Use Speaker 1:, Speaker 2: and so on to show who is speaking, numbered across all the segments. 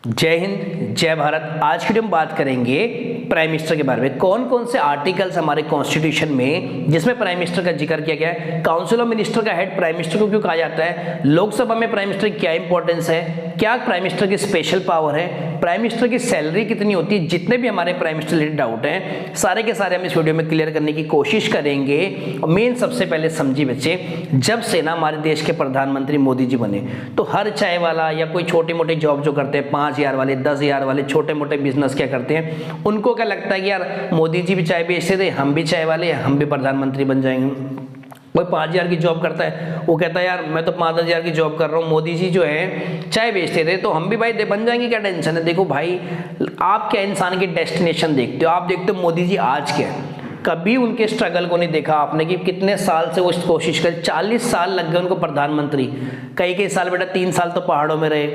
Speaker 1: जय हिंद, जय भारत। आज की वीडियो में बात करेंगे प्राइम मिनिस्टर के बारे में। कौन कौन से आर्टिकल्स हमारे कॉन्स्टिट्यूशन में जिसमें प्राइम मिनिस्टर का जिक्र किया गया है, काउंसिल ऑफ मिनिस्टर का हेड प्राइम मिनिस्टर को क्यों कहा जाता है, लोकसभा में प्राइम मिनिस्टर की क्या इंपॉर्टेंस है, क्या प्राइम मिनिस्टर की स्पेशल पावर है, प्राइम मिनिस्टर की सैलरी कितनी होती है, जितने भी हमारे प्राइम मिनिस्टर रिलेटेड डाउट हैं सारे के सारे हम इस वीडियो में क्लियर करने की कोशिश करेंगे। और मेन सबसे पहले समझिए बच्चे, जब से ना हमारे देश के प्रधानमंत्री मोदी जी बने तो हर चाय वाला या कोई छोटी मोटी जॉब जो करते हैं 5,000 वाले 10,000 वाले छोटे मोटे बिजनेस क्या करते हैं, उनको क्या लगता है कि यार मोदी जी भी चाय बेचते थे, हम भी चाय वाले, हम भी प्रधानमंत्री बन जाएंगे। कोई 5,000 की जॉब करता है, वो कहता है यार मैं तो 5,000 की जॉब कर रहा हूँ, मोदी जी जो है चाय बेचते थे तो हम भी भाई बन जाएंगे, क्या टेंशन है। देखो भाई, आप क्या इंसान की डेस्टिनेशन देखते हो, आप देखते हो मोदी जी आज क्या है, कभी उनके स्ट्रगल को नहीं देखा आपने कि कितने साल से वो कोशिश कर, 40 साल लग गए उनको प्रधानमंत्री। कई साल बेटा 3 साल तो पहाड़ों में रहे,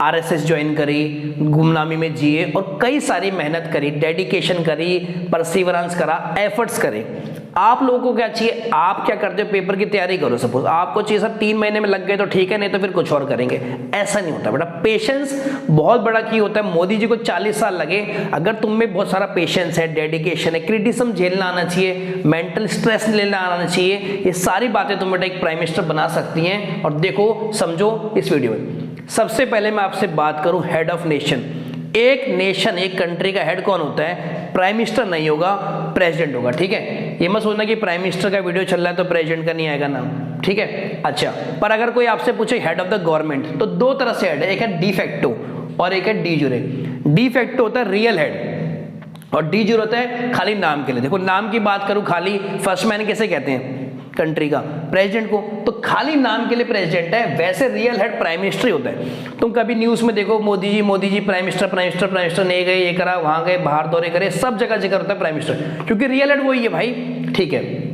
Speaker 1: आरएसएस ज्वाइन करी, गुमनामी में जिए और कई सारी मेहनत करी, डेडिकेशन करी, परसिवरेंस करा, एफर्ट्स करे। आप लोगों को क्या चाहिए, आप क्या करते हो, पेपर की तैयारी करो, सपोज आपको चाहिए सर 3 महीने में लग गए तो ठीक है, नहीं तो फिर कुछ और करेंगे। ऐसा नहीं होता बेटा, पेशेंस बहुत बड़ा की होता है। मोदी जी को 40 साल लगे, अगर तुम में बहुत सारा पेशेंस है, डेडिकेशन है, क्रिटिसिज्म झेलना आना चाहिए, मेंटल स्ट्रेस लेना आना चाहिए, ये सारी बातें तुम बेटा एक प्राइम मिनिस्टर बना सकती हैं। और देखो समझो इस वीडियो में। सबसे पहले मैं आपसे बात करूं हेड ऑफ नेशन। एक नेशन, एक कंट्री का हेड कौन होता है, प्राइम मिनिस्टर नहीं होगा, प्रेसिडेंट होगा। ठीक है, ये मत सोचना कि प्राइम मिनिस्टर का वीडियो चल रहा है तो प्रेसिडेंट का नहीं आएगा नाम। ठीक है, अच्छा, पर अगर कोई आपसे पूछे हेड ऑफ द गवर्नमेंट तो दो तरह से हेड है, एक है डी फैक्टो और एक है डी जुरे। डी फैक्टो होता है रियल हेड और डी जुरे होता है खाली नाम के लिए। देखो नाम की बात करूं, खाली फर्स्ट मैन कैसे कहते हैं कंट्री का, प्रेसिडेंट को, तो खाली नाम के लिए प्रेसिडेंट है, वैसे रियल हेड प्राइम मिनिस्टर ही होता है। तुम कभी न्यूज में देखो मोदी जी प्राइम मिनिस्टर नहीं गए, ये करा, वहां गए, बाहर दौरे करे, सब जगह जिक्र होता है प्राइम मिनिस्टर, क्योंकि रियल हेड वही है भाई। ठीक है,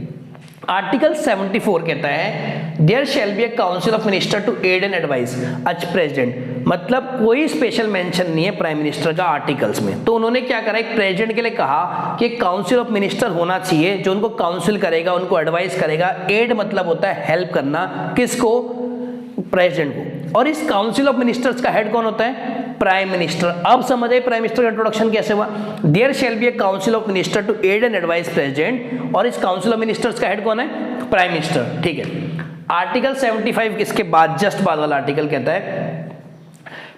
Speaker 1: आर्टिकल 74 कहता है there shall be a council of minister to aid and advise अच प्रेसिडेंट, मतलब कोई स्पेशल मेंशन नहीं है प्राइम मिनिस्टर का आर्टिकल्स में। तो उन्होंने क्या करा, एक प्रेसिडेंट के लिए कहा कि काउंसिल ऑफ मिनिस्टर होना चाहिए जो उनको काउंसिल करेगा, उनको एडवाइस करेगा। एड मतलब होता है हेल्प करना, किसको, प्रेसिडेंट को। और इस काउंसिल ऑफ मिनिस्टर्स का हेड कौन होता है, प्राइम मिनिस्टर। अब समझे प्राइम मिनिस्टर का इंट्रोडक्शन कैसे हुआ। There shall be a council of minister to aid and advise president, और इस काउंसिल ऑफ मिनिस्टर्स का हेड कौन है, प्राइम मिनिस्टर। ठीक है, आर्टिकल 75 इसके बाद जस्ट बाद वाला आर्टिकल कहता है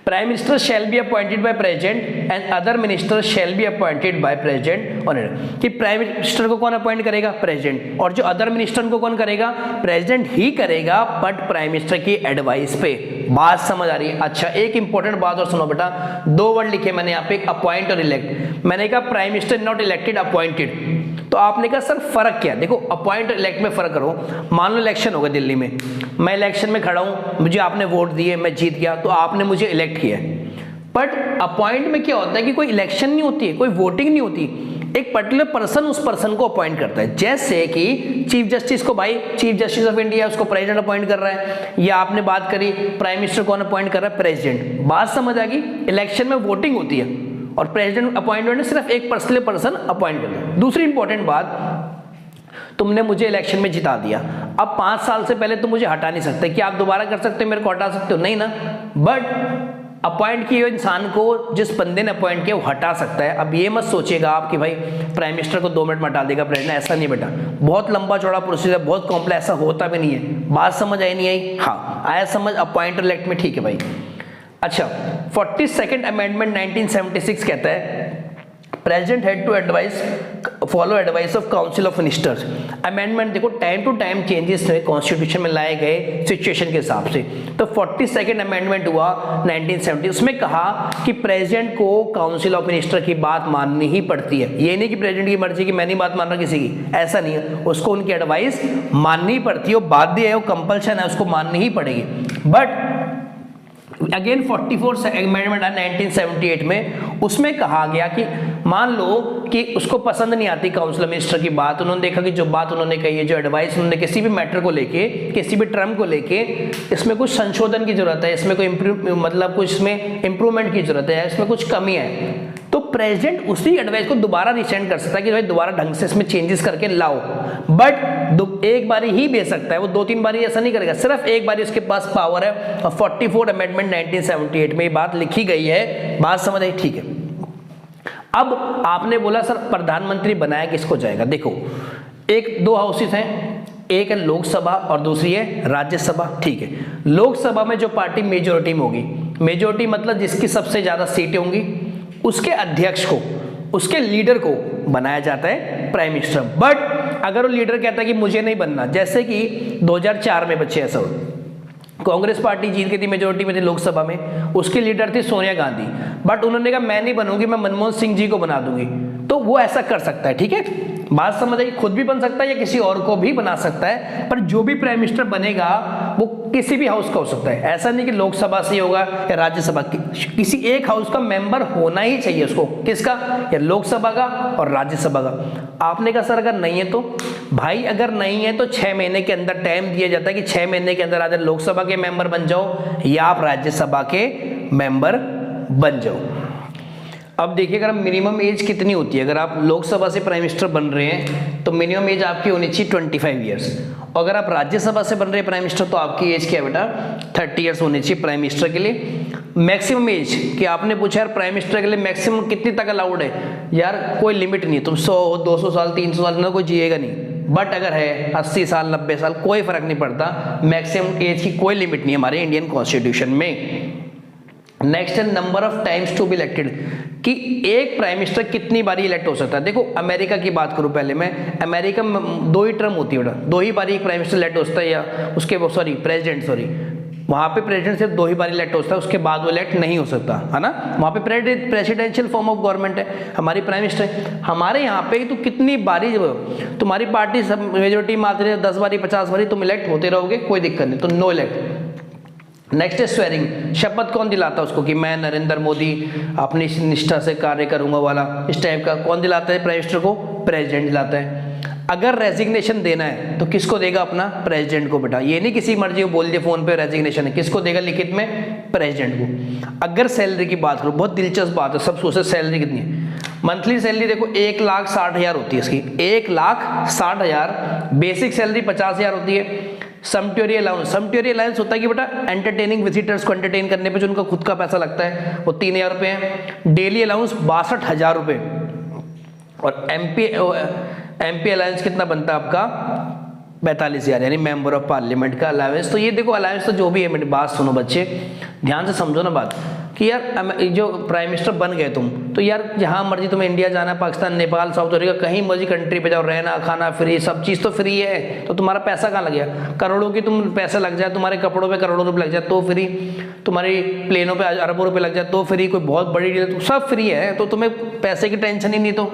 Speaker 1: prime minister shall be appointed by president and other minister shall be appointed by president. और कि प्राइम मिनिस्टर को कौन अपॉइंट करेगा, प्रेसिडेंट, और जो अदर मिनिस्टर को कौन करेगा, प्रेसिडेंट ही करेगा, बट प्राइम मिनिस्टर की एडवाइस पे। बात समझ आ रही है। अच्छा, एक इंपॉर्टेंट बात और सुनो बेटा, 2 वर्ड लिखे मैंने यहाँ पे, अपॉइंट और इलेक्ट। मैंने कहा prime minister not elected, appointed, तो आपने कहा सर फर्क क्या है। देखो अपॉइंट और इलेक्ट में फर्क करो। मान लो इलेक्शन होगा दिल्ली में, मैं इलेक्शन में खड़ा हूं, मुझे आपने वोट दिए, मैं जीत गया, तो आपने मुझे इलेक्ट किया। बट अपॉइंट में क्या होता है कि कोई इलेक्शन नहीं होती है, कोई वोटिंग नहीं होती, एक पर्टिकुलर पर्सन उस पर्सन को अपॉइंट करता है। जैसे कि चीफ जस्टिस को, भाई चीफ जस्टिस ऑफ इंडिया, उसको प्रेसिडेंट अपॉइंट कर रहा है, या आपने बात करी प्राइम मिनिस्टर कौन अपॉइंट कर रहा है, प्रेसिडेंट। बात समझ आ गई। इलेक्शन में वोटिंग होती है और प्रेसिडेंट अपॉइंटमेंट में सिर्फ एक पर्सन अपॉइंट करता है। दूसरी इंपॉर्टेंट बात, तुमने मुझे इलेक्शन में जिता दिया, अब 5 साल से पहले तुम मुझे हटा नहीं सकते। क्या आप दोबारा कर सकते हो, मेरे को हटा सकते हो, नहीं ना। बट अपॉइंट किए इंसान को, जिस बंदे ने अपॉइंट किया, वो हटा सकता है। अब ये मत सोचिएगा आप कि भाई प्राइम मिनिस्टर को 2 मिनट में हटा देगा प्रेसिडेंट, ऐसा नहीं बेटा, बहुत लंबा चौड़ा प्रोसीजर, बहुत कॉम्प्लेक्स, ऐसा होता भी नहीं है। बात समझ आई नहीं आई, हाँ आया समझ, अपॉइंट और इलेक्ट में, ठीक है भाई। अच्छा, 42nd अमेंडमेंट 1976 कहता है president had to advise follow advice of council of ministers. Amendment देखो time to time changes constitution में लाए गए सिचुएशन के हिसाब से। तो 42nd अमेंडमेंट हुआ 1970, उसमें कहा कि प्रेसिडेंट को काउंसिल ऑफ मिनिस्टर की बात माननी ही पड़ती है। ये नहीं कि प्रेसिडेंट की मर्जी की मैं नहीं बात मान रहा किसी की, ऐसा नहीं है, उसको उनकी एडवाइस माननी पड़ती है, वो बाध्य है, वो कंपल्शन है, उसको माननी ही पड़ेगी। बट अगेन 44 अमेंडमेंट 1978 में उसमें कहा गया कि मान लो कि उसको पसंद नहीं आती काउंसिल मिनिस्टर की बात, उन्होंने देखा कि जो बात उन्होंने कही है, जो एडवाइस उन्होंने किसी भी मैटर को लेके, किसी भी टर्म को लेके, इसमें कुछ संशोधन की जरूरत है, इसमें कोई मतलब कुछ इसमें इंप्रूवमेंट की जरूरत है, इसमें कुछ कमी है, तो प्रेसिडेंट उसी एडवाइस को दोबारा रिसेंड कर सकता है कि भाई दोबारा ढंग से इसमें चेंजेस करके लाओ। बट एक बारी ही भेज सकता है, वो 2-3 बारी ऐसा नहीं करेगा, सिर्फ एक बारी उसके पास पावर है। और 44 अमेंडमेंट 1978 में ये बात लिखी गई है बात समझ आई? ठीक है। अब आपने बोला सर प्रधानमंत्री बनाया किसको जाएगा। देखो एक दो हाउसेस हैं, एक है लोकसभा और दूसरी है राज्यसभा। ठीक है, लोकसभा में जो पार्टी मेजोरिटी में होगी, मेजोरिटी मतलब जिसकी सबसे ज्यादा सीटें होंगी, उसके अध्यक्ष को, उसके लीडर को बनाया जाता है प्राइम मिनिस्टर। बट अगर वो लीडर कहता है कि मुझे नहीं बनना, जैसे कि 2004 में बच्चे ऐसा कांग्रेस पार्टी जीत गई थी, मेजोरिटी में थी लोकसभा में, उसकी लीडर थी सोनिया गांधी, बट उन्होंने कहा मैं नहीं बनूंगी, मैं मनमोहन सिंह जी को बना दूंगी, तो वो ऐसा कर सकता है। ठीक है, बात समझ आई? खुद भी बन सकता है या किसी और को भी बना सकता है, पर जो भी प्राइम मिनिस्टर बनेगा वो किसी भी हाउस का हो सकता है। ऐसा नहीं कि लोकसभा से होगा या राज्यसभा, किसी एक हाउस का मेंबर होना ही चाहिए उसको। किसका? या लोकसभा का और राज्यसभा का। आपने कहा सर अगर नहीं है तो, भाई अगर नहीं है तो 6 महीने के अंदर टाइम दिया जाता है कि 6 महीने के अंदर आप लोकसभा के मेंबर बन जाओ या आप राज्यसभा के मेंबर बन जाओ। अब देखिए अगर मिनिमम एज कितनी होती है, अगर आप लोकसभा से प्राइम मिनिस्टर बन रहे हैं तो मिनिमम एज आपकी होनी चाहिए 25 ईयर्स, और अगर आप राज्यसभा से बन रहे हैं प्राइम मिनिस्टर तो आपकी एज क्या है बेटा, 30 ईयर्स होनी चाहिए प्राइम मिनिस्टर के लिए। मैक्सिमम एज कि आपने पूछा यार प्राइम मिनिस्टर के लिए मैक्सिमम कितनी तक अलाउड है, यार कोई लिमिट नहीं है, तुम 100 200 साल 300 साल ना कोई जिएगा नहीं, बट अगर है 80 साल 90 साल कोई फर्क नहीं पड़ता, मैक्सिमम एज की कोई लिमिट नहीं है हमारे इंडियन कॉन्स्टिट्यूशन में। नेक्स्ट है number of times to be elected, कि एक प्राइम मिनिस्टर कितनी बारी इलेक्ट हो सकता है। देखो अमेरिका की बात करूं पहले मैं, अमेरिका में 2 ही टर्म होती है बेटा, 2 ही बारी एक प्राइम मिनिस्टर इलेक्ट होता है, या उसके प्रेसिडेंट वहां पे प्रेसिडेंट सिर्फ 2 ही बार इलेक्ट होता है, उसके बाद वो इलेक्ट नहीं हो सकता है ना। वहां पे प्रेसिडेंशियल फॉर्म ऑफ गवर्नमेंट है, हमारी प्राइम मिनिस्टर है। हमारे यहाँ पे तो कितनी बारी तुम्हारी पार्टी सब मेजोरिटी में आती है, 10 बारी 50 बारी तुम इलेक्ट होते रहोगे, कोई दिक्कत नहीं, तो नो इलेक्ट। नेक्स्ट है स्वेरिंग, शपथ कौन दिलाता है उसको कि मैं नरेंद्र मोदी अपनी निष्ठा से कार्य करूंगा वाला, इस टाइप का कौन दिलाता है प्राइम मिनिस्टर को? प्रेसिडेंट दिलाता है। अगर रेजिग्नेशन देना है तो किसको देगा? अपना प्रेसिडेंट को बेटा, ये नहीं किसी मर्जी को बोल दिया फोन पे रेजिग्नेशन है, किसको देगा लिखित में? प्रेसिडेंट को। अगर सैलरी की बात करूं, बहुत दिलचस्प बात है, सब सोचते सैलरी कितनी है, मंथली सैलरी देखो 1,60,000 होती है इसकी, 1,60,000। बेसिक सैलरी 50,000 होती है। समट्यूरी अलाउंस होता है कि बेटा एंटरटेनिंग विजिटर्स को एंटरटेन करने पे जो उनका खुद का पैसा लगता है वो 3,000 रुपये है। डेली अलाउंस 62,000 रुपये, और एमपी अलाउंस कितना बनता है आपका? 42,000, यानी मेंबर ऑफ पार्लियामेंट का अलाउंस। तो ये देखो अलाउंस तो जो भी है, मेरी बात सुनो बच्चे, ध्यान से समझो ना बात, कि यार जो प्राइम मिनिस्टर बन गए तुम, तो यार जहां मर्जी तुम्हें इंडिया जाना, पाकिस्तान, नेपाल, साउथ अफ्रीका, कहीं मर्जी कंट्री पे जाओ, रहना खाना फ्री, सब चीज़ तो फ्री है, तो तुम्हारा पैसा कहाँ लग गया? करोड़ों की तुम पैसा लग जाए, तुम्हारे कपड़ों पे करोड़ों रुपए लग जाए तो फ्री, तुम्हारी प्लेनों पे अरबों रुपए लग जाए तो फ्री, कोई बहुत बड़ी डील तो सब फ्री है, तो तुम्हें पैसे की टेंशन ही नहीं। तो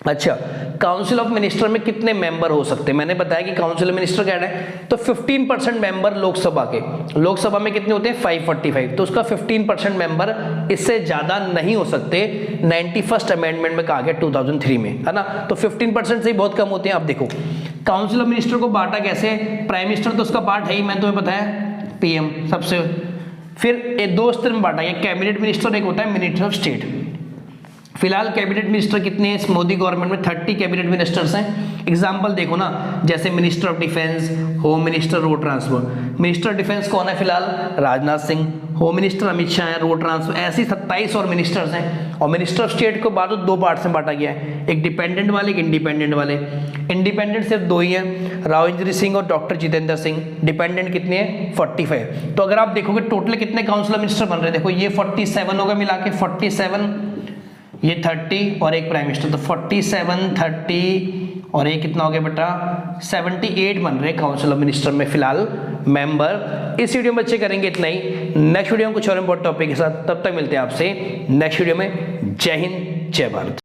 Speaker 1: अच्छा, काउंसिल ऑफ मिनिस्टर में कितने मेंबर हो सकते हैं? मैंने बताया कि काउंसिल ऑफ मिनिस्टर क्या है, तो 15% मेंबर लोकसभा के, लोकसभा में कितने होते हैं? 545, तो उसका 15% मेंबर, इससे ज्यादा नहीं हो सकते। 91st अमेंडमेंट में कहा गया 2003 में, है ना, तो 15% से ही बहुत कम होते हैं। अब देखो काउंसिल ऑफ मिनिस्टर को बांटा कैसे? प्राइम मिनिस्टर तो उसका पार्ट है ही, मैंने तुम्हें बताया, पीएम सबसे, फिर 2 स्तर में बांटा गया, कैबिनेट मिनिस्टर, एक होता है मिनिस्टर ऑफ स्टेट। फिलहाल कैबिनेट मिनिस्टर कितने हैं इस मोदी गवर्नमेंट में? 30 कैबिनेट मिनिस्टर्स हैं। एग्जांपल देखो ना, जैसे minister of defence, home minister, road transport. Minister of defence कौन है फिलहाल? राजनाथ सिंह। होम मिनिस्टर अमित शाह है, रोड ट्रांसपोर्ट, ऐसे 27 और मिनिस्टर्स हैं। और मिनिस्टर ऑफ स्टेट को बाद 2 पार्ट में बांटा गया है, एक डिपेंडेंट वाले, एक इंडिपेंडेंट वाले। इंडिपेंडेंट सिर्फ 2 ही हैं, राव इंद्र सिंह और डॉक्टर जितेंद्र सिंह। डिपेंडेंट कितने हैं? 45। तो अगर आप देखोगे टोटल कितने काउंसिल मिनिस्टर बन रहे हैं, देखो ये 47 होगा मिला के, 47, ये 30 और एक प्राइम मिनिस्टर, तो 47, 30 और एक कितना हो गया बेटा? 78 बन रहे काउंसिल ऑफ मिनिस्टर में फिलहाल मेंबर। इस वीडियो में बच्चे करेंगे इतना ही, नेक्स्ट वीडियो में कुछ और इंपॉर्टेंट टॉपिक के साथ, तब तक मिलते हैं आपसे नेक्स्ट वीडियो में। जय हिंद, जय भारत।